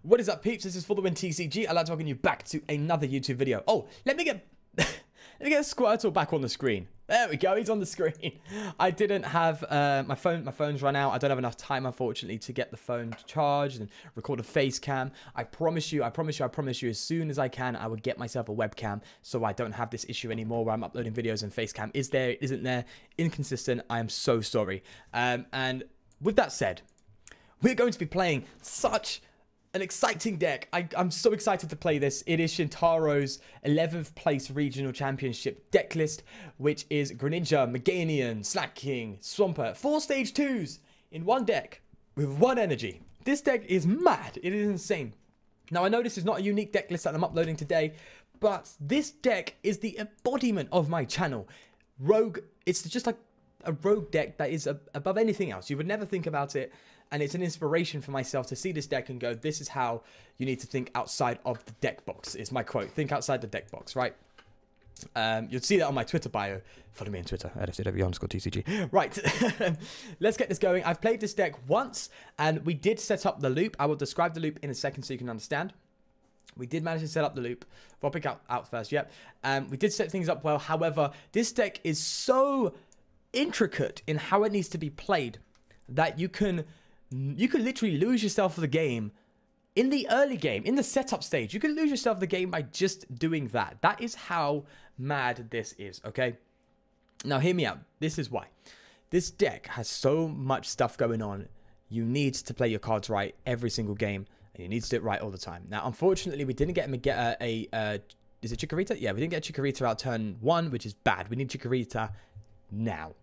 What is up, peeps? This is For The Win TCG. I'd like to welcome you back to another YouTube video. Oh, let me get let me get Squirtle back on the screen. There we go, he's on the screen. I didn't have my phone's run out. I don't have enough time, unfortunately, to get the phone charged and record a face cam. I promise you, as soon as I can, I will get myself a webcam so I don't have this issue anymore where I'm uploading videos and face cam isn't there, inconsistent. I am so sorry. And with that said, we're going to be playing such an exciting deck. I'm so excited to play this. It is Shintaro's 11th place regional championship deck list, which is Greninja, Meganian, Slack King, Swampert, 4 stage 2s in one deck with 1 energy. This deck is mad. It is insane. Now, I know this is not a unique deck list that I'm uploading today, but this deck is the embodiment of my channel. Rogue, it's just like a rogue deck that is above anything else. You would never think about it. And it's an inspiration for myself to see this deck and go, this is how you need to think outside of the deck box, is my quote. Think outside the deck box, right? You'll see that on my Twitter bio. Follow me on Twitter, @FCW_TCG. Right, let's get this going. I've played this deck once, and we did set up the loop. I will describe the loop in a second so you can understand. We did manage to set up the loop. I'll pick out first, yep. We did set things up well. However, this deck is so intricate in how it needs to be played that you can literally lose yourself for the game in the early game, in the setup stage. You can lose yourself the game by just doing that. That is how mad this is, okay? Now, hear me out. This is why. This deck has so much stuff going on. You need to play your cards right every single game, and you need to do it right all the time. Now, unfortunately, we didn't get is it Chikorita? Yeah, we didn't get Chikorita out turn 1, which is bad. We need Chikorita now.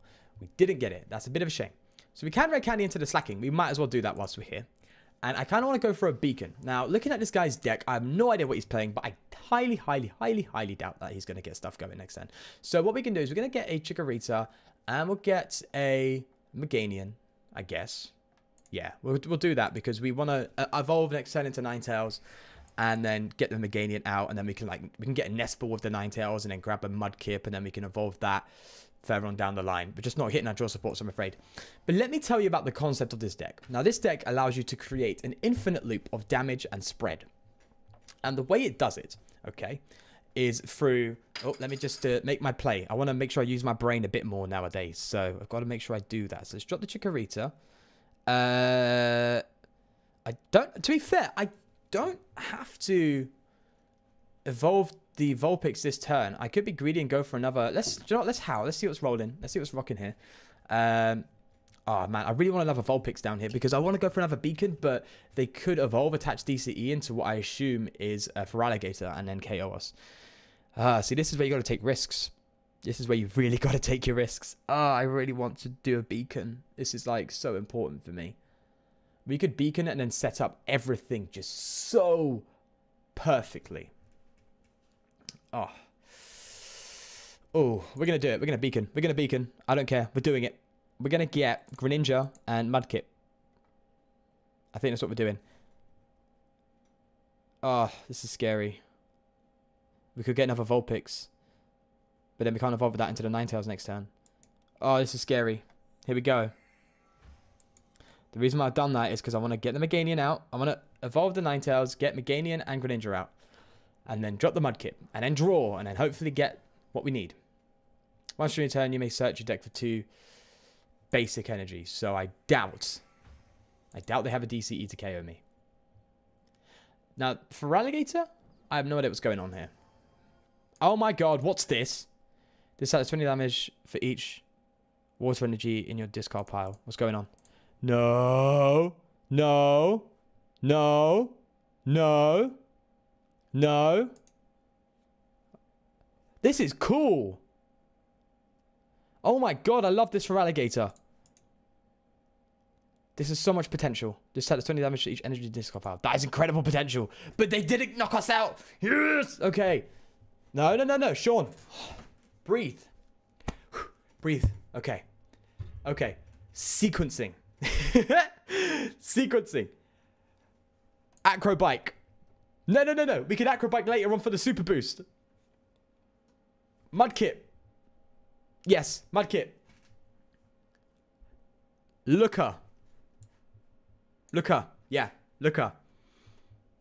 We didn't get it. That's a bit of a shame. So we can red candy into the slacking. We might as well do that whilst we're here. And I kind of want to go for a beacon. Now, looking at this guy's deck, I have no idea what he's playing, but I highly doubt that he's going to get stuff going next turn. So what we can do is we're going to get a Chikorita, and we'll get a Meganian, I guess. Yeah, we'll do that because we want to evolve next turn into Ninetales, and then get the Meganian out, and then we can get a Nest Ball with the Ninetales, and then grab a Mudkip, and then we can evolve that further on down the line, but just not hitting our draw supports, I'm afraid. But let me tell you about the concept of this deck. Now, this deck allows you to create an infinite loop of damage and spread. And the way it does it, okay, is through... Oh, let me just make my play. I want to make sure I use my brain a bit more nowadays, so I've got to make sure I do that. So let's drop the Chikorita. To be fair, I don't have to evolve the Vulpix this turn. I could be greedy and go for another. Let's howl. Let's see what's rolling. Let's see what's rocking here. Oh man, I really want another Vulpix down here because I want to go for another beacon, but they could evolve, attach DCE into what I assume is a Feraligatr and then KO us. See, this is where you got to take risks. This is where you've really got to take your risks. I really want to do a beacon. This is like so important for me. We could beacon it and then set up everything just so perfectly. Oh, we're going to do it. We're going to beacon. We're going to beacon. I don't care. We're doing it. We're going to get Greninja and Mudkip. I think that's what we're doing. Oh, this is scary. We could get another Vulpix. But then we can't evolve that into the Ninetales next turn. Oh, this is scary. Here we go. The reason why I've done that is because I want to get the Meganian out. I want to evolve the Ninetales, get Meganian and Greninja out. And then drop the Mudkip. And then draw. And then hopefully get what we need. Once during your turn, you may search your deck for 2 basic energies. So I doubt they have a DCE to KO me. Now, for Feraligatr, I have no idea what's going on here. Oh my god, what's this? This has 20 damage for each water energy in your discard pile. What's going on? No. No. No. No. No. This is cool. Oh my god, I love this Feraligatr. This is so much potential. This has 20 damage to each energy discard pile. That is incredible potential. But they didn't knock us out. Yes. Okay. No, no, no, no. Sean. Breathe. Breathe. Okay. Okay. Sequencing. Sequencing. Acrobike. No, no, no, no. We can Acrobike later on for the super boost. Mudkip. Yes, Mudkip. Looker. Looker. Yeah, Looker.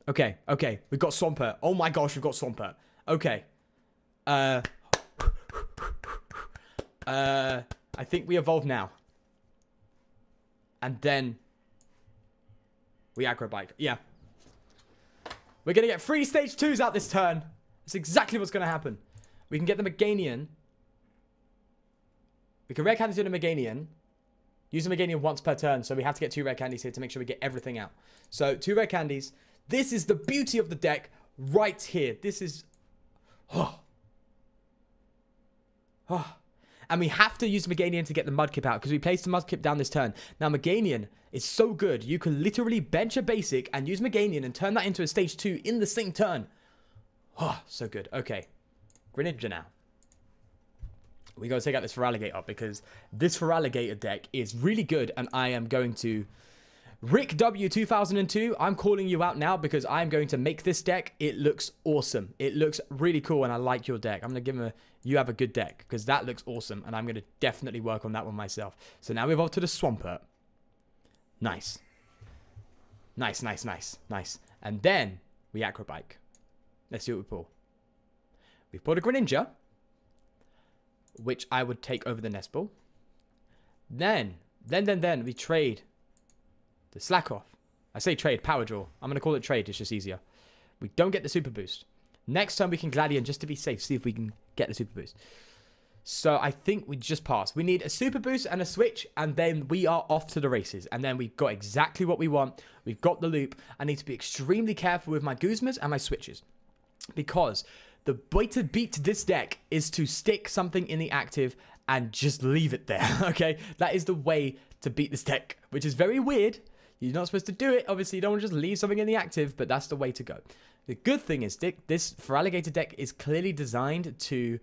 Okay, okay. We've got Swampert. Oh my gosh, we've got Swampert. Okay. I think we evolve now. And then we aggro bike. Yeah. We're going to get 3 stage 2s out this turn. That's exactly what's going to happen. We can get the Meganian. We can rare candies in a Meganian. Use the Meganian once per turn. So we have to get 2 rare candies here to make sure we get everything out. So 2 rare candies. This is the beauty of the deck right here. This is... Oh. Oh. And we have to use Meganian to get the Mudkip out because we placed the Mudkip down this turn. Now, Meganian is so good. You can literally bench a basic and use Meganian and turn that into a stage 2 in the same turn. Oh, so good. Okay. Greninja now. We got to take out this Feraligatr because this Feraligatr deck is really good and I am going to... Rick W 2002, I'm calling you out now because I'm going to make this deck. It looks awesome. It looks really cool and I like your deck. I'm going to give him a, you have a good deck because that looks awesome and I'm going to definitely work on that one myself. So now we evolve to the Swampert. Nice. Nice, nice, nice, nice. And then we Acrobike. Let's see what we pull. We pulled a Greninja, which I would take over the Nest Ball. Then we trade the Slack Off. I say trade, Power Draw. I'm going to call it trade. It's just easier. We don't get the Super Boost. Next time we can Gladion just to be safe. See if we can get the Super Boost. So I think we just pass. We need a Super Boost and a Switch. And then we are off to the races. And then we've got exactly what we want. We've got the loop. I need to be extremely careful with my Guzmas and my Switches. Because the way to beat this deck is to stick something in the active and just leave it there. Okay? That is the way to beat this deck. Which is very weird. You're not supposed to do it. Obviously, you don't want to just leave something in the active, but that's the way to go. The good thing is this Feraligatr deck is clearly designed to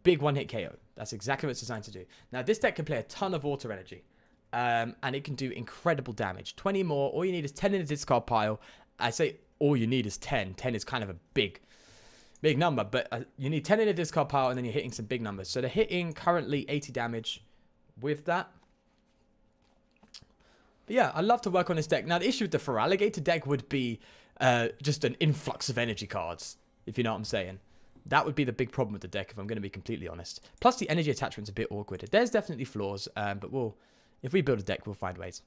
big one-hit KO. That's exactly what it's designed to do. Now, this deck can play a ton of Water Energy, and it can do incredible damage. 20 more. All you need is 10 in a discard pile. I say all you need is 10. 10 is kind of a big number, but you need 10 in a discard pile, and then you're hitting some big numbers. So they're hitting currently 80 damage with that. But yeah, I'd love to work on this deck. Now, the issue with the Feraligatr deck would be just an influx of energy cards, if you know what I'm saying. That would be the big problem with the deck, if I'm going to be completely honest. Plus, the energy attachment's a bit awkward. There's definitely flaws, but if we build a deck, we'll find ways.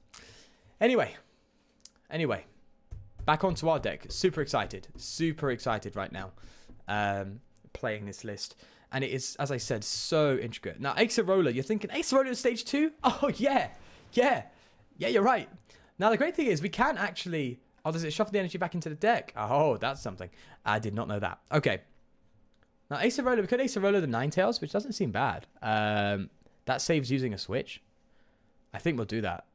Anyway, back onto our deck. Super excited right now playing this list. And it is, as I said, so intricate. Now, Acerola, you're thinking, Acerola stage 2? Oh, yeah. Yeah, you're right. Now, the great thing is we can actually... Oh, does it shuffle the energy back into the deck? Oh, that's something. I did not know that. Okay. Now, Acerola, we could Acerola the Ninetales, which doesn't seem bad. That saves using a Switch. I think we'll do that.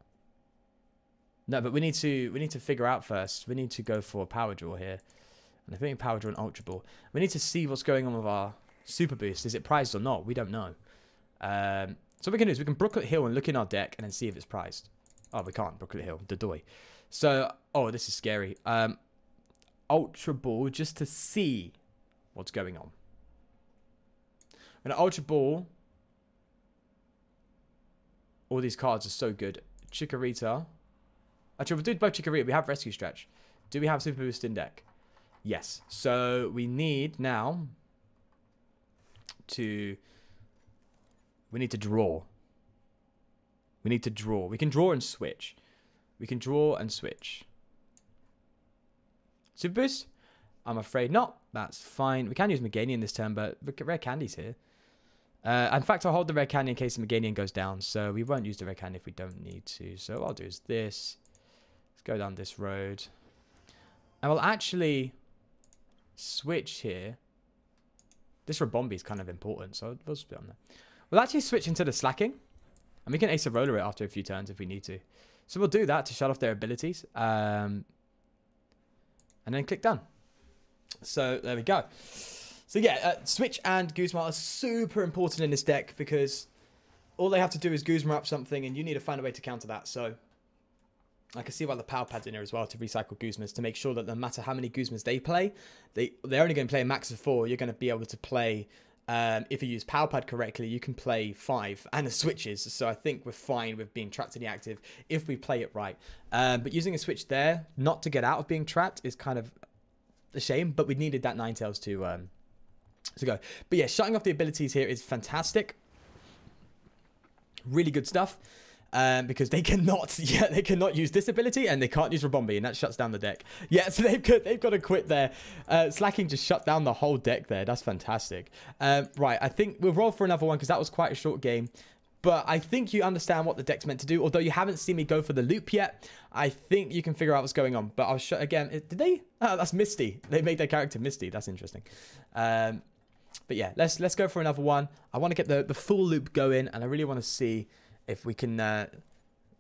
No, but we need to figure out first. We need to go for a Power Draw here. And I think Power Draw and Ultra Ball. We need to see what's going on with our Super Boost. Is it prized or not? We don't know. So what we can do is we can Brooklet Hill and look in our deck and then see if it's prized. Oh, we can't. Brooklet Hill. Dodoy. So, oh, this is scary. Ultra Ball just to see what's going on. I'm going to Ultra Ball. All these cards are so good. Chikorita. Actually, we'll do both Chikorita. We have Rescue Stretch. Do we have Super Boost in deck? Yes. So, we need now to... We need to draw. We need to draw. We can draw and switch. We can draw and switch. Super Boost? I'm afraid not. That's fine. We can use Meganian this turn, but look at Rare Candy's here. In fact, I'll hold the Rare Candy in case the Meganian goes down. So we won't use the Rare Candy if we don't need to. So what I'll do is this. Let's go down this road. And we'll actually switch here. This Rabombi is kind of important, so we'll split on that. We'll actually switch into the Slacking. And we can Acerola it after a few turns if we need to. So we'll do that to shut off their abilities. And then click done. So there we go. So yeah, Switch and Guzma are super important in this deck because all they have to do is Guzma up something and you need to find a way to counter that. So I can see why the Power Pad's in here as well to recycle Guzmas to make sure that no matter how many Guzmas they play, they're only going to play a max of 4. You're going to be able to play... if you use Power Pad correctly, you can play 5 and the switches. So I think we're fine with being trapped in the active if we play it right. But using a switch there, not to get out of being trapped, is kind of a shame, but we needed that Ninetales to go. But yeah, shutting off the abilities here is fantastic. Really good stuff. Because they cannot, they cannot use this ability, and they can't use Rabombi, and that shuts down the deck. Yeah, so they've got to quit there. Slacking just shut down the whole deck there. That's fantastic. Right, I think we'll roll for another one because that was quite a short game. But I think you understand what the deck's meant to do. Although you haven't seen me go for the loop yet, I think you can figure out what's going on. But I'll show again. Did they? Oh, that's Misty. They made their character Misty. That's interesting. But yeah, let's go for another one. I want to get the full loop going, and I really want to see if we can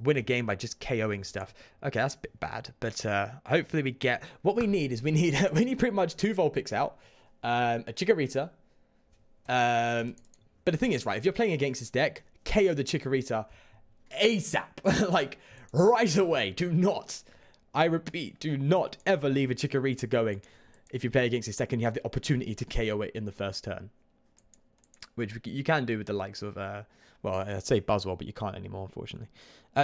win a game by just KOing stuff. Okay, that's a bit bad, but hopefully we get... What we need is we need pretty much 2 Vulpix out, a Chikorita. But the thing is, right, if you're playing against this deck, KO the Chikorita ASAP. Like, right away. Do not, I repeat, do not ever leave a Chikorita going if you play against this deck and you have the opportunity to KO it in the first turn. Which you can do with the likes of... well, I'd say Buzzwole, but you can't anymore, unfortunately.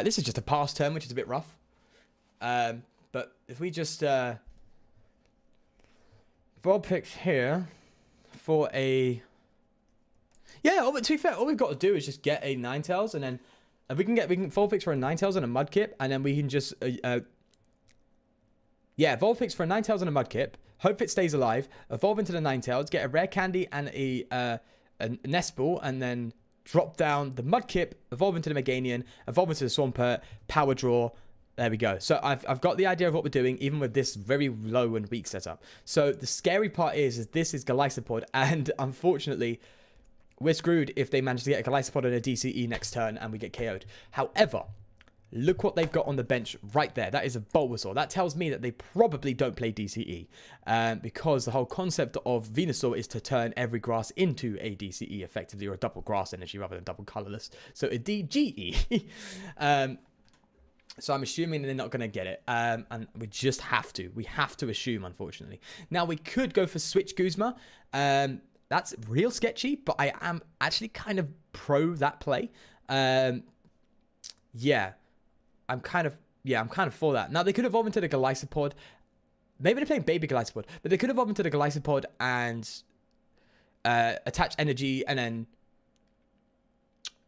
This is just a pass turn, which is a bit rough. But if we just... Vulpix here for a... Yeah, to be fair, all we've got to do is just get a Ninetales, and then we can Vulpix for a Ninetales and a Mudkip, and then we can just... yeah, Vulpix for a Ninetales and a Mudkip. Hope it stays alive. Evolve into the Ninetales, get a Rare Candy and a Nest Ball, and then... drop down the Mudkip, evolve into the Meganium, evolve into the Swampert, power draw. There we go. So I've got the idea of what we're doing, even with this very low and weak setup. So the scary part is this is Golisopod, and unfortunately, we're screwed if they manage to get a Golisopod and a DCE next turn and we get KO'd. However, look what they've got on the bench right there. That is a Bulbasaur. That tells me that they probably don't play DCE. Because the whole concept of Venusaur is to turn every grass into a DCE effectively, or a double grass energy rather than double colorless. So a DGE. So I'm assuming they're not going to get it. And we just have to. We have to assume, unfortunately. Now, we could go for Switch Guzma. That's real sketchy, but I am actually kind of pro that play. Yeah. I'm kind of for that. Now, they could evolve into the Golisopod. Maybe they're playing Baby Golisopod, but they could evolve into the Golisopod and attach energy and then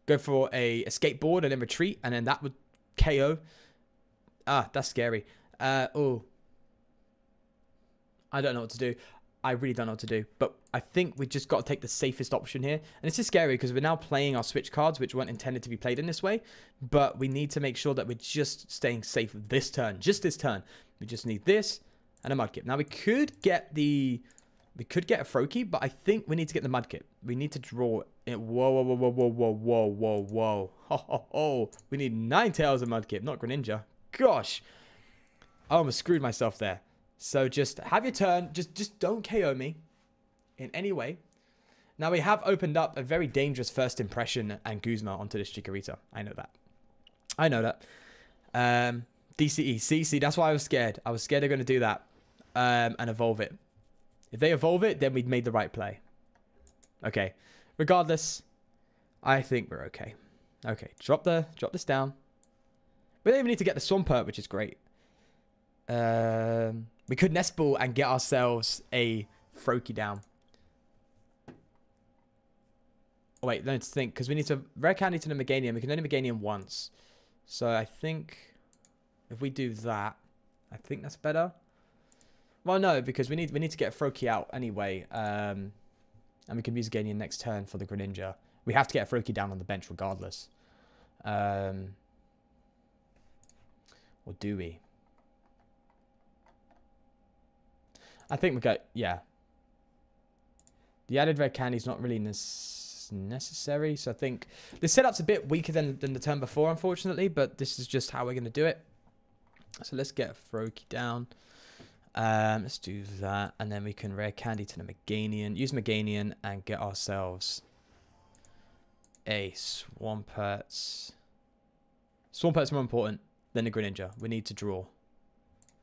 go for a skateboard and then retreat, and then that would KO. Ah, that's scary. Oh. I don't know what to do. I really don't know what to do. But I think we just got to take the safest option here. And it's just scary because we're now playing our Switch cards, which weren't intended to be played in this way. But we need to make sure that we're just staying safe this turn. Just this turn. We just need this and a Mudkip. Now, we could get a Froakie, but I think we need to get the Mudkip. We need to draw it. Whoa, whoa, whoa, whoa, whoa, whoa, whoa, whoa, whoa. Ho, ho, ho. We need Ninetales and Mudkip, not Greninja. Gosh. I almost screwed myself there. So just have your turn. Just don't KO me in any way. Now we have opened up a very dangerous first impression and Guzma onto this Chikorita. I know that. I know that. DCE. See, that's why I was scared. I was scared they're going to do that and evolve it. If they evolve it, then we'd made the right play. Okay. Regardless, I think we're okay. Okay, drop this down. We don't even need to get the Swampert, which is great. We could Nest Ball and get ourselves a Froakie down. Oh, wait, let's think, because we need to Rare Candy to the Meganium. We can only Meganium once. So I think if we do that, I think that's better. Well, no, because we need to get a Froakie out anyway. And we can use Meganium next turn for the Greninja. We have to get a Froakie down on the bench regardless. Or do we? I think we got, yeah. The added Red Candy is not really necessary. So I think the setup's a bit weaker than the turn before, unfortunately. But this is just how we're going to do it. So let's get a Froakie down. Let's do that. And then we can Rare Candy to the Meganium. Use Meganium and get ourselves a Swampert. Swampert's more important than the Greninja. We need to draw.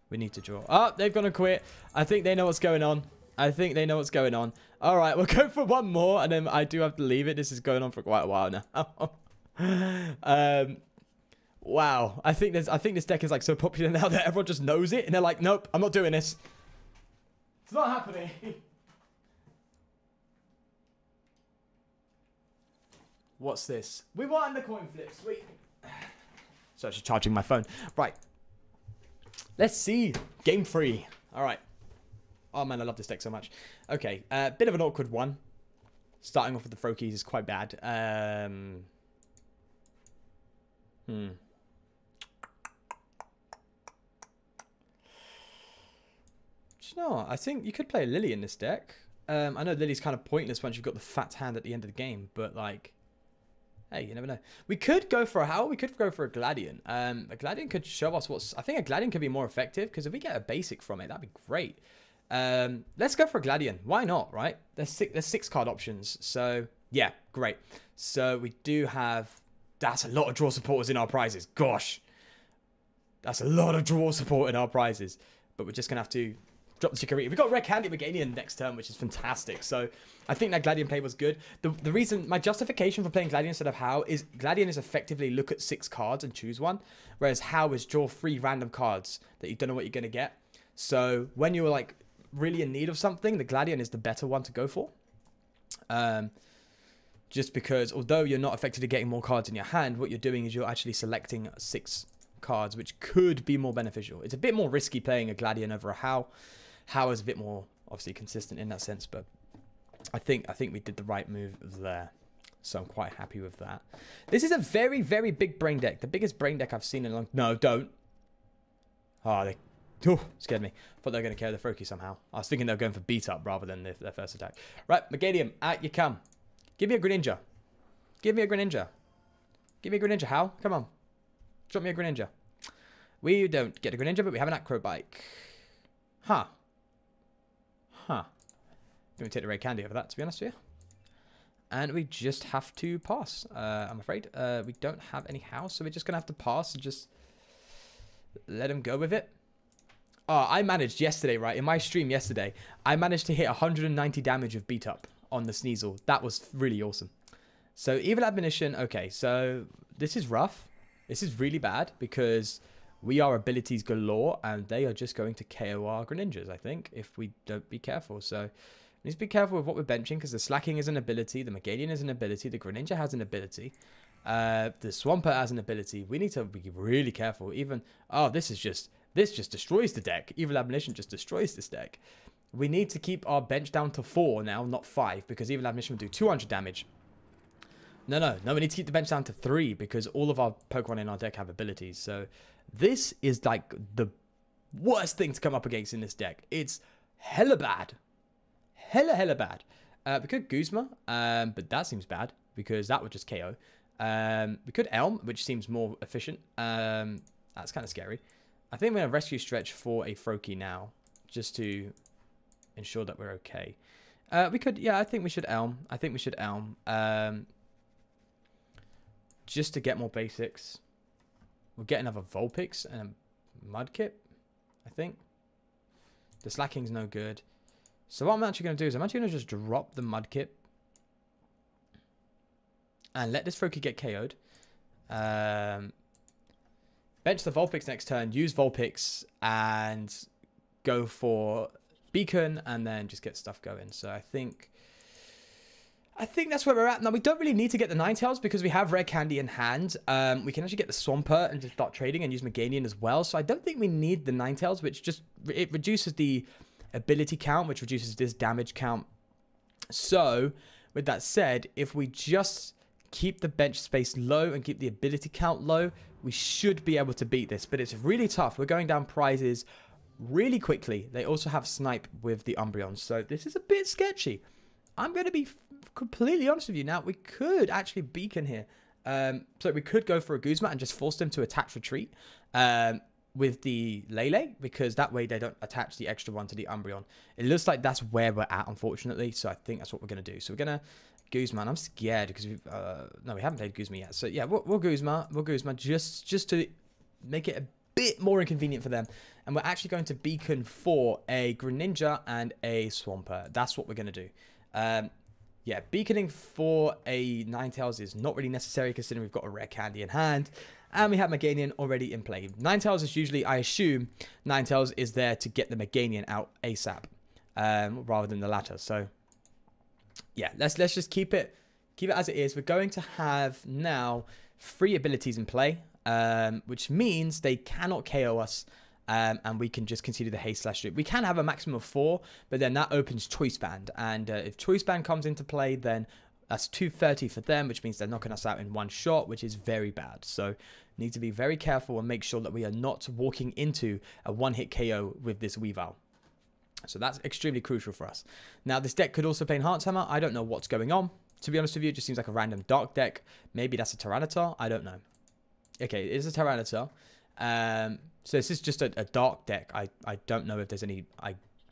We need to draw. Oh, they've gone to quit. I think they know what's going on. I think they know what's going on. All right, we'll go for one more, and then I do have to leave it. This is going on for quite a while now. Wow. I think this deck is like so popular now that everyone just knows it, and they're like, nope, I'm not doing this. It's not happening. What's this? We won the coin flip. Sweet. So I'm just charging my phone. Right. Let's see. Game 3. All right. Oh, man, I love this deck so much. Okay. Bit of an awkward one. Starting off with the throw keys is quite bad. You know, I think you could play a Lily in this deck. I know Lily's kind of pointless once you've got the fat hand at the end of the game, but like, hey, you never know. We could go for a Howl. We could go for a Gladion. A Gladion could show us what's... I think a Gladion could be more effective because if we get a basic from it, that'd be great. Let's go for a Gladion. Why not, right? There's 6 card options. So, yeah, great. So, we do have... That's a lot of draw supporters in our prizes. Gosh. That's a lot of draw support in our prizes. But we're just going to have to drop the Chikorita. We've got Red Candy Meganian next turn, which is fantastic. So, I think that Gladion play was good. The reason... My justification for playing Gladion instead of Howl is Gladion is effectively look at 6 cards and choose one. Whereas Howl is draw 3 random cards that you don't know what you're going to get. So, when you're like... really in need of something, the Gladion is the better one to go for. Just because although you're not effectively getting more cards in your hand, what you're doing is you're actually selecting 6 cards, which could be more beneficial. It's a bit more risky playing a Gladion over a Howl. Howl is a bit more obviously consistent in that sense, but I think we did the right move there. So I'm quite happy with that. This is a very, very big brain deck. The biggest brain deck I've seen in a long... No, don't. Oh, they... Oh, scared me. Thought they were going to carry the Froakie somehow. I was thinking they were going for beat up rather than their first attack. Right, Meganium, out you come. Give me a Greninja. Give me a Greninja. Give me a Greninja, Hal. Come on. Drop me a Greninja. We don't get a Greninja, but we have an Acrobike. Huh. Huh. Let me take the Red Candy over that, to be honest with you. And we just have to pass, I'm afraid. We don't have any house, so we're just going to have to pass and just let him go with it. Oh, I managed yesterday, right? In my stream yesterday, I managed to hit 190 damage of beat up on the Sneasel. That was really awesome. So, Evil Admonition. Okay, so this is rough. This is really bad because we are abilities galore and they are just going to KO our Greninjas, I think, if we don't be careful. So, we need to be careful with what we're benching because the Slacking is an ability, the Meganian is an ability, the Greninja has an ability, the Swampert has an ability. We need to be really careful. Even, oh, this just destroys the deck. Evil Admonition just destroys this deck. We need to keep our bench down to 4 now, not 5, because Evil Admonition will do 200 damage. No, we need to keep the bench down to 3 because all of our Pokemon in our deck have abilities. So this is like the worst thing to come up against in this deck. It's hella bad. Hella bad. We could Guzma, but that seems bad because that would just KO. We could Elm, which seems more efficient. That's kind of scary. I think we're going to Rescue Stretch for a Froakie now, just to ensure that we're okay. We could, yeah, I think we should Elm. Just to get more basics. We'll get another Vulpix and a Mudkip, I think. The Slacking's no good. So what I'm actually going to do is I'm actually going to just drop the Mudkip. And let this Froakie get KO'd. Bench the Vulpix next turn, use Vulpix, and go for Beacon, and then just get stuff going. So I think that's where we're at. Now, we don't really need to get the Ninetales because we have Rare Candy in hand. We can actually get the Swampert and just start trading and use Meganian as well. So I don't think we need the Ninetales, which just, it reduces the ability count, which reduces this damage count. So, with that said, if we just keep the bench space low and keep the ability count low, we should be able to beat this. But it's really tough. We're going down prizes really quickly. They also have Snipe with the Umbreon. So this is a bit sketchy. I'm going to be completely honest with you. Now, we could actually Beacon here. So we could go for a Guzma and just force them to attach retreat with the Lele, because that way they don't attach the extra one to the Umbreon. It looks like that's where we're at, unfortunately. So I think that's what we're going to do. So we're going to Guzma. I'm scared because we've no, we haven't played Guzma yet. So yeah, we'll Guzma just to make it a bit more inconvenient for them. And we're actually going to Beacon for a Greninja and a Swampert. That's what we're going to do. Yeah, Beaconing for a Ninetales is not really necessary considering we've got a Rare Candy in hand. And we have Meganian already in play. Ninetales is usually, I assume, Ninetales is there to get the Meganian out ASAP. rather than the latter. So yeah, let's just keep it as it is. We're going to have now 3 abilities in play, which means they cannot KO us. And we can just continue the haste slash loop. We can have a maximum of 4, but then that opens choice band. And if choice band comes into play, then that's 230 for them, which means they're knocking us out in one shot, which is very bad. So need to be very careful and make sure that we are not walking into a one-hit KO with this Weavile. So that's extremely crucial for us. Now, this deck could also play Enhanced Hammer. I don't know what's going on. To be honest with you, it just seems like a random dark deck. Maybe that's a Tyranitar. I don't know. Okay, it is a Tyranitar. So this is just a dark deck. I don't know if there's any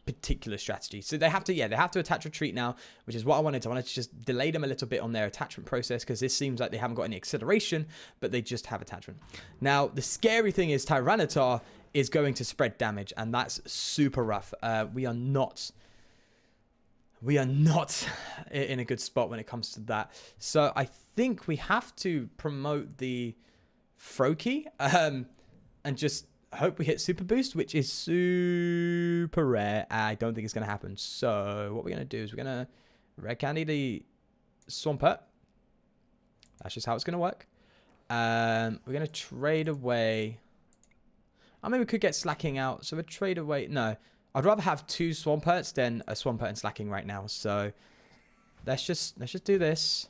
particular strategy. So they have to attach retreat now, which is what I wanted. I wanted to just delay them a little bit on their attachment process, because this seems like they haven't got any acceleration, but they just have attachment. Now, the scary thing is Tyranitar is going to spread damage, and that's super rough. We are not in a good spot when it comes to that. So I think we have to promote the Froakie, and just hope we hit Super Boost, which is super rare. I don't think it's going to happen. So what we're going to do is we're going to Red Candy the Swampert. That's just how it's going to work. We're going to trade away. I mean, we could get Slacking out. So we'll trade away. No, I'd rather have 2 Swamperts than a Swampert and Slacking right now. So let's just do this.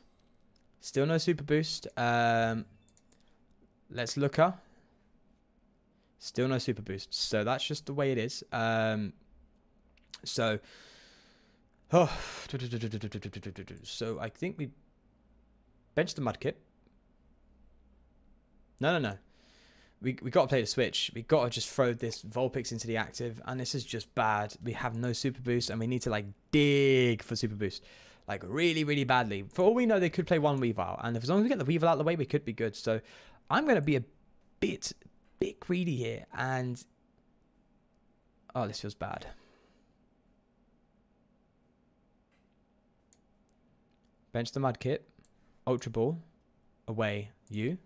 Still no Super Boost. Let's Looker. Still no Super Boost. So that's just the way it is. So I think we bench the Mudkip. No. We got to play the switch. We got to just throw this Vulpix into the active. And this is just bad. We have no Super Boost. And we need to like dig for Super Boost. Like really, really badly. For all we know, they could play 1 Weavile. And as long as we get the Weavile out of the way, we could be good. So I'm going to be a bit greedy here, and oh, this feels bad. Bench the Mudkip, Ultra Ball, away you,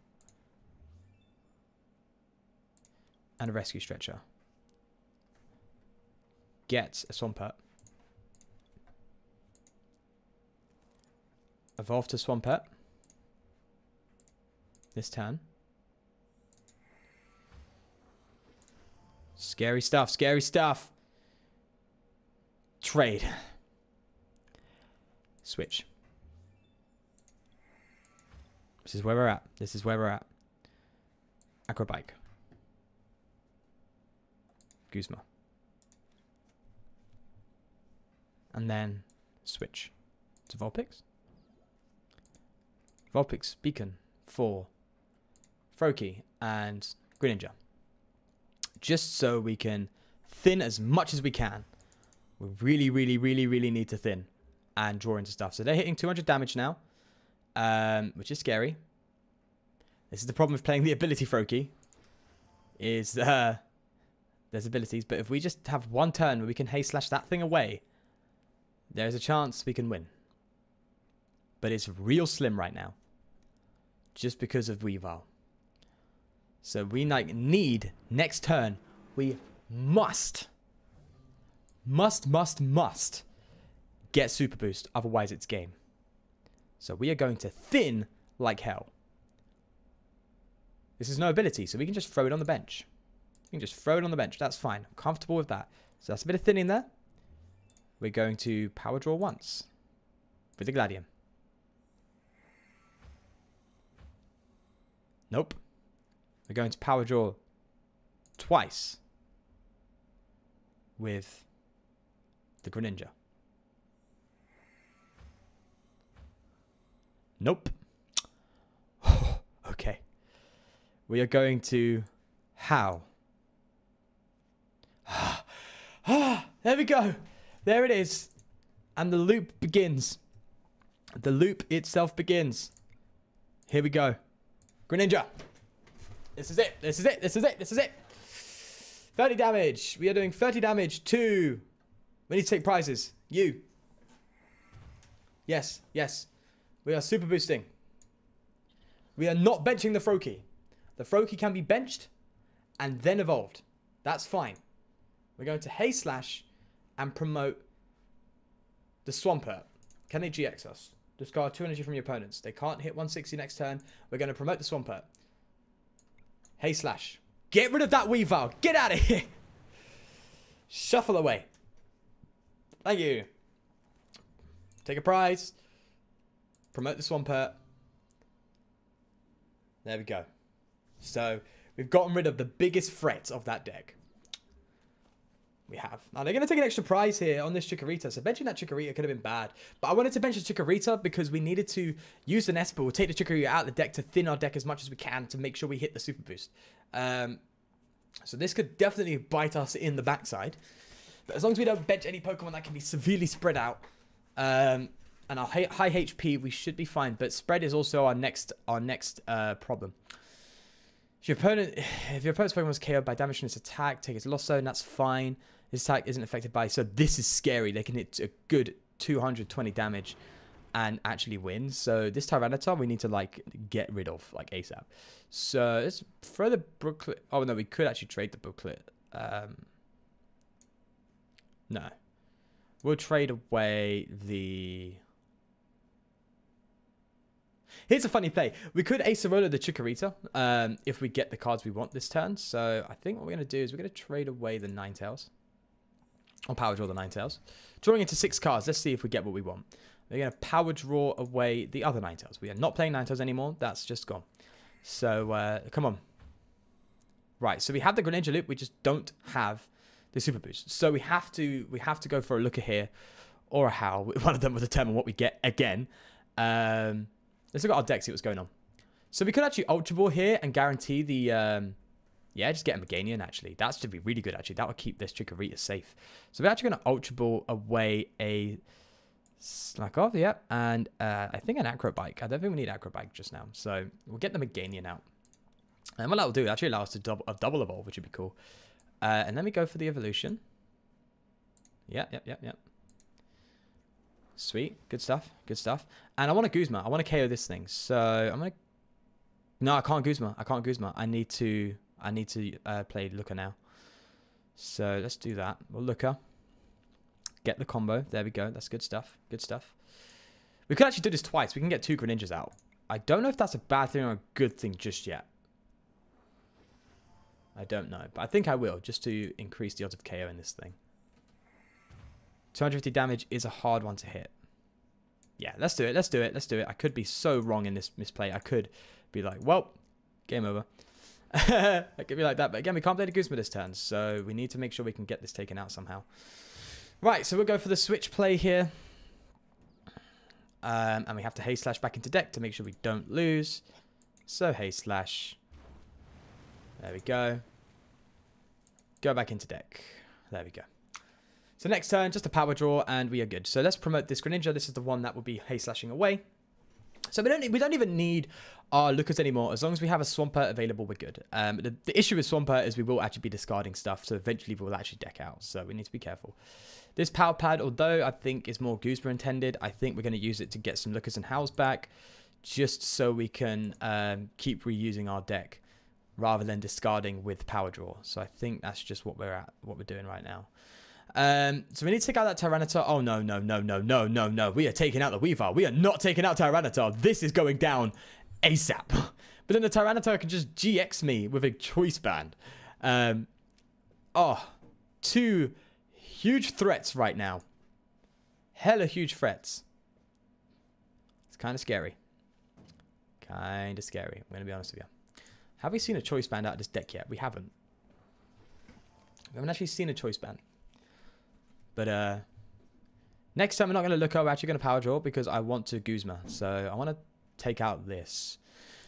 and a Rescue Stretcher. Get a Swampert. Evolve to Swampert this turn. Scary stuff, scary stuff. Trade. Switch. This is where we're at. This is where we're at. Acrobike. Guzma. And then switch to Vulpix. Vulpix Beacon for Froakie and Greninja. Just so we can thin as much as we can. We really need to thin and draw into stuff. So they're hitting 200 damage now, which is scary. This is the problem with playing the ability Froakie. Is there's abilities, but if we just have one turn where we can haste slash that thing away, there's a chance we can win. But it's real slim right now, just because of Weavile. So we like need next turn. We must get Super Boost. Otherwise it's game. So we are going to thin like hell. This is no ability, so we can just throw it on the bench. We can just throw it on the bench. That's fine. I'm comfortable with that. So that's a bit of thinning there. We're going to power draw once with the Gladium. Nope. We're going to power draw twice with the Greninja. Nope. Okay. We are going to how? There we go. There it is. And the loop begins. The loop itself begins. Here we go. Greninja. This is it. This is it. This is it. This is it. 30 damage. We are doing 30 damage to... We need to take prizes. You. Yes. Yes. We are super boosting. We are not benching the Froakie. The Froakie can be benched and then evolved. That's fine. We're going to Haste Slash and promote the Swampert. Can they GX us? Discard 2 energy from your opponents. They can't hit 160 next turn. We're going to promote the Swampert. Hey, Slash. Get rid of that Weavile. Get out of here. Shuffle away. Thank you. Take a prize. Promote the Swampert. There we go. So, we've gotten rid of the biggest threat of that deck. We have. Now, they're going to take an extra prize here on this Chikorita. So, benching that Chikorita could have been bad. But I wanted to bench the Chikorita because we needed to use the Nest Ball, take the Chikorita out of the deck to thin our deck as much as we can to make sure we hit the Super Boost. So, this could definitely bite us in the backside. But as long as we don't bench any Pokemon that can be severely spread out, and our high HP, we should be fine. But spread is also our next problem. If your opponent's Pokemon was KO'd by damage from its attack, take its loss zone, that's fine. His attack isn't affected by, so this is scary. They can hit a good 220 damage and actually win. So this Tyranitar we need to like get rid of like ASAP. So let's throw the booklet. Oh no, we could actually trade the booklet. No, we'll trade away the. Here's a funny play. We could Acerola the Chikorita if we get the cards we want this turn. So I think what we're going to do is we're going to trade away the Ninetales. Or power draw the Ninetales. Drawing into 6 cards. Let's see if we get what we want. We're going to power draw away the other Ninetales. We are not playing Ninetales anymore. That's just gone. So come on. Right. So we have the Greninja Loop. We just don't have the Super Boost. So we have to go for a Looker here. Or a Howl. One of them will determine what we get again. Let's look at our deck, see what's going on. So we could actually Ultra Ball here and guarantee the... yeah, just get a Meganian, actually. That should be really good, actually. That will keep this Chikorita safe. So we're actually going to Ultra Ball away a Slakoth, yeah. And I think an Acrobike. I don't think we need Acrobike just now. So we'll get the Meganian out. And what that will do, it actually allow us to double evolve, which would be cool. And then we go for the evolution. Yeah. Sweet. Good stuff. Good stuff. And I want a Guzma. I want to KO this thing. So I'm going to... No, I can't Guzma. I need to play Looker now. So let's do that. We'll Looker. Get the combo. There we go. That's good stuff. Good stuff. We could actually do this twice. We can get 2 Greninjas out. I don't know if that's a bad thing or a good thing just yet. I don't know. But I think I will, just to increase the odds of KO in this thing. 250 damage is a hard one to hit. Yeah, let's do it. Let's do it. Let's do it. I could be so wrong in this misplay. I could be like, well, game over. I could be like that. But again, we can't play the Guzma this turn. So we need to make sure we can get this taken out somehow. Right, so we'll go for the switch play here. And we have to Haste Slash back into deck to make sure we don't lose. So Haste Slash. There we go. Go back into deck. There we go. So next turn, just a power draw, and we are good. So let's promote this Greninja. This is the one that will be Haste Slashing away. So we don't even need our Lookers anymore. As long as we have a Swampert available, we're good. The issue with Swampert is we will actually be discarding stuff, so eventually we'll actually deck out. So we need to be careful. This Power Pad, although I think is more Guzma intended, I think we're going to use it to get some Lookers and Howls back, just so we can keep reusing our deck rather than discarding with power draw. So I think that's just what we're doing right now. So we need to take out that Tyranitar. Oh, no. We are taking out the Weavile. We are not taking out Tyranitar. This is going down ASAP. But then the Tyranitar can just GX me with a Choice Band. 2 huge threats right now. Hella huge threats. It's kind of scary. I'm going to be honest with you. Have we seen a Choice Band out of this deck yet? We haven't. We haven't actually seen a Choice Band. But next time we're not going to look up. We're actually going to power draw because I want to Guzma. So I want to take out this.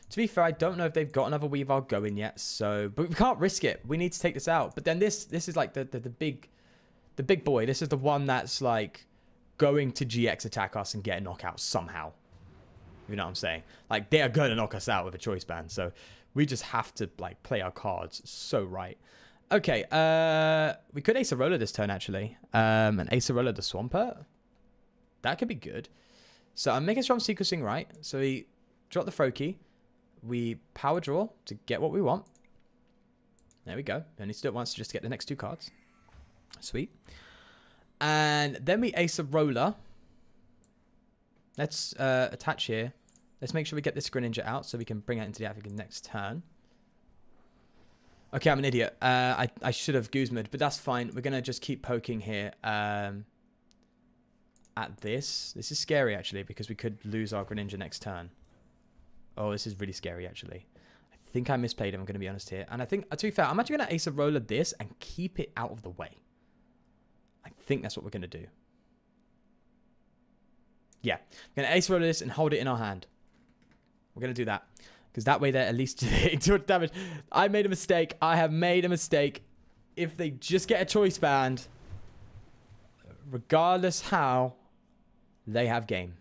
To be fair, I don't know if they've got another Weavile going yet. So, but we can't risk it. We need to take this out. But then this is like the big boy. This is the one that's like going to GX attack us and get a knockout somehow. You know what I'm saying? Like they are going to knock us out with a Choice Band. So we just have to like play our cards so right. Okay, we could Acerola this turn, actually. And Acerola the Swampert. That could be good. So I'm making sure I'm sequencing right. So we drop the throw key. We power draw to get what we want. There we go. Only need to do it once just to get the next 2 cards. Sweet. And then we Acerola Let's attach here. Let's make sure we get this Greninja out so we can bring it into the active next turn. Okay, I'm an idiot. I should have Guzma'd, but that's fine. We're going to just keep poking here at this. This is scary, actually, because we could lose our Greninja next turn. Oh, this is really scary, actually. I think I misplayed him, I'm going to be honest here. And I think, to be fair, I'm actually going to Ace of Roller this and keep it out of the way. I think that's what we're going to do. Yeah, we're going to Ace Roller this and hold it in our hand. We're going to do that. Because that way they're at least hitting 200 damage. I made a mistake. I have made a mistake. If they just get a choice band, regardless how, they have game.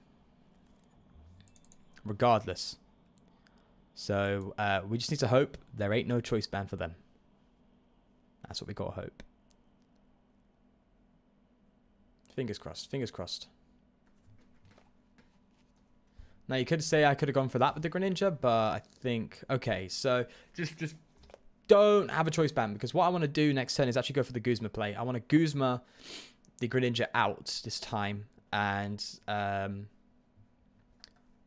Regardless. So we just need to hope there ain't no choice band for them. That's what we got to hope. Fingers crossed. Fingers crossed. Now, you could say I could have gone for that with the Greninja, but I think... Okay, so just don't have a choice band, because what I want to do next turn is actually go for the Guzma play. I want to Guzma the Greninja out this time and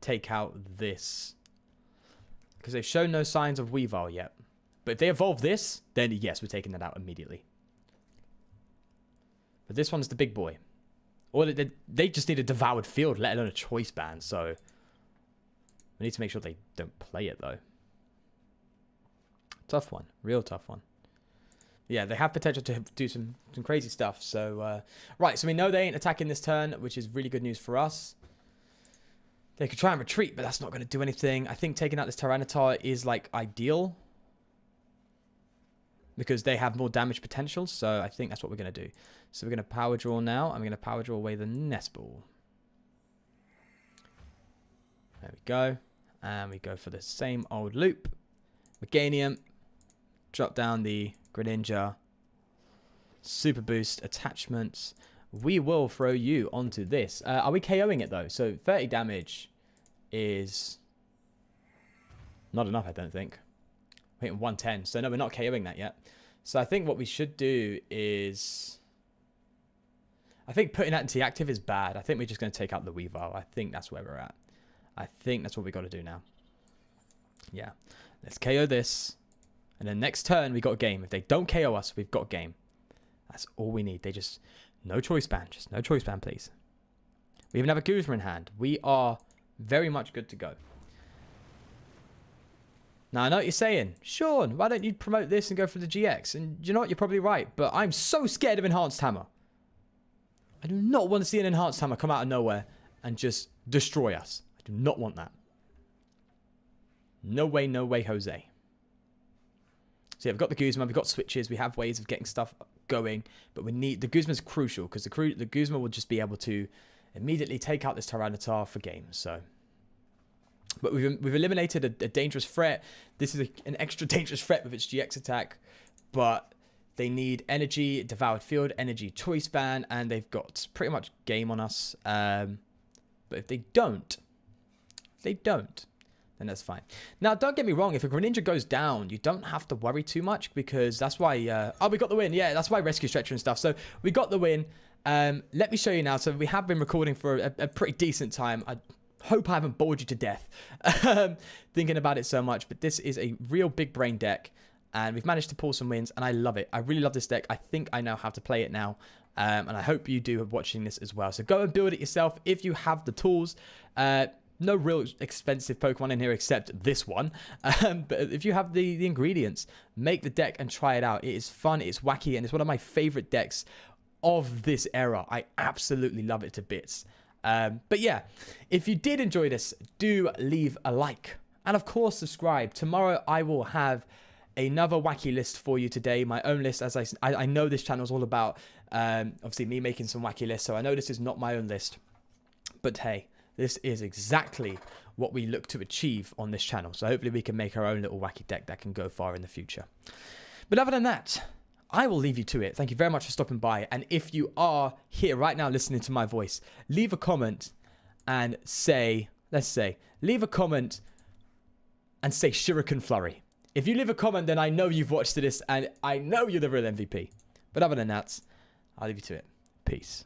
take out this. Because they've shown no signs of Weavile yet. But if they evolve this, then yes, we're taking that out immediately. But this one's the big boy. Or they just need a Devoured Field, let alone a choice band, so... We need to make sure they don't play it, though. Tough one. Real tough one. Yeah, they have potential to do some crazy stuff. So, right, so we know they ain't attacking this turn, which is really good news for us. They could try and retreat, but that's not going to do anything. I think taking out this Tyranitar is, like, ideal. Because they have more damage potential, so I think that's what we're going to do. So we're going to Power Draw now. I'm going to Power Draw away the Nest Ball. There we go. And we go for the same old loop. Meganium. Drop down the Greninja. Super Boost attachments. We will throw you onto this. Are we KOing it, though? So 30 damage is not enough, I don't think. We're hitting 110. So no, we're not KOing that yet. So I think what we should do is... I think putting that into the active is bad. I think we're just going to take out the Weavile. I think that's where we're at. I think that's what we got to do now. Yeah. Let's KO this. And then next turn, we got a game. If they don't KO us, we've got a game. That's all we need. They just... No choice band. Just no choice band, please. We even have a Guzma in hand. We are very much good to go. Now, I know what you're saying. Sean, why don't you promote this and go for the GX? And you know what? You're probably right. But I'm so scared of Enhanced Hammer. I do not want to see an Enhanced Hammer come out of nowhere and just destroy us. Do not want that. No way, Jose. So yeah, we've got the Guzma, we've got switches, we have ways of getting stuff going, but we need... The Guzma's crucial, because the Guzma will just be able to immediately take out this Tyranitar for game, so... But we've eliminated a dangerous threat. This is an extra dangerous threat with its GX attack, but they need energy, Devoured Field, energy choice ban, and they've got pretty much game on us. But if they don't, then that's fine. Now, don't get me wrong. If a Greninja goes down, you don't have to worry too much, because that's why... oh, we got the win. Yeah, that's why Rescue Stretcher and stuff. So we got the win. Let me show you now. So we have been recording for a pretty decent time. I hope I haven't bored you to death thinking about it so much. But this is a real big brain deck. And we've managed to pull some wins. And I love it. I really love this deck. I think I know how to play it now. And I hope you do watching this as well. So go and build it yourself if you have the tools. No real expensive Pokemon in here except this one. But if you have the ingredients, make the deck and try it out. It is fun, it's wacky, and it's one of my favorite decks of this era. I absolutely love it to bits. But yeah, if you did enjoy this, do leave a like. And of course, subscribe. Tomorrow I will have another wacky list for you today. My own list, as I know this channel is all about, obviously, me making some wacky lists. So I know this is not my own list. But hey... This is exactly what we look to achieve on this channel. So hopefully we can make our own little wacky deck that can go far in the future. But other than that, I will leave you to it. Thank you very much for stopping by. And if you are here right now listening to my voice, leave a comment and say, leave a comment and say Shuriken Flurry. If you leave a comment, then I know you've watched this and I know you're the real MVP. But other than that, I'll leave you to it. Peace.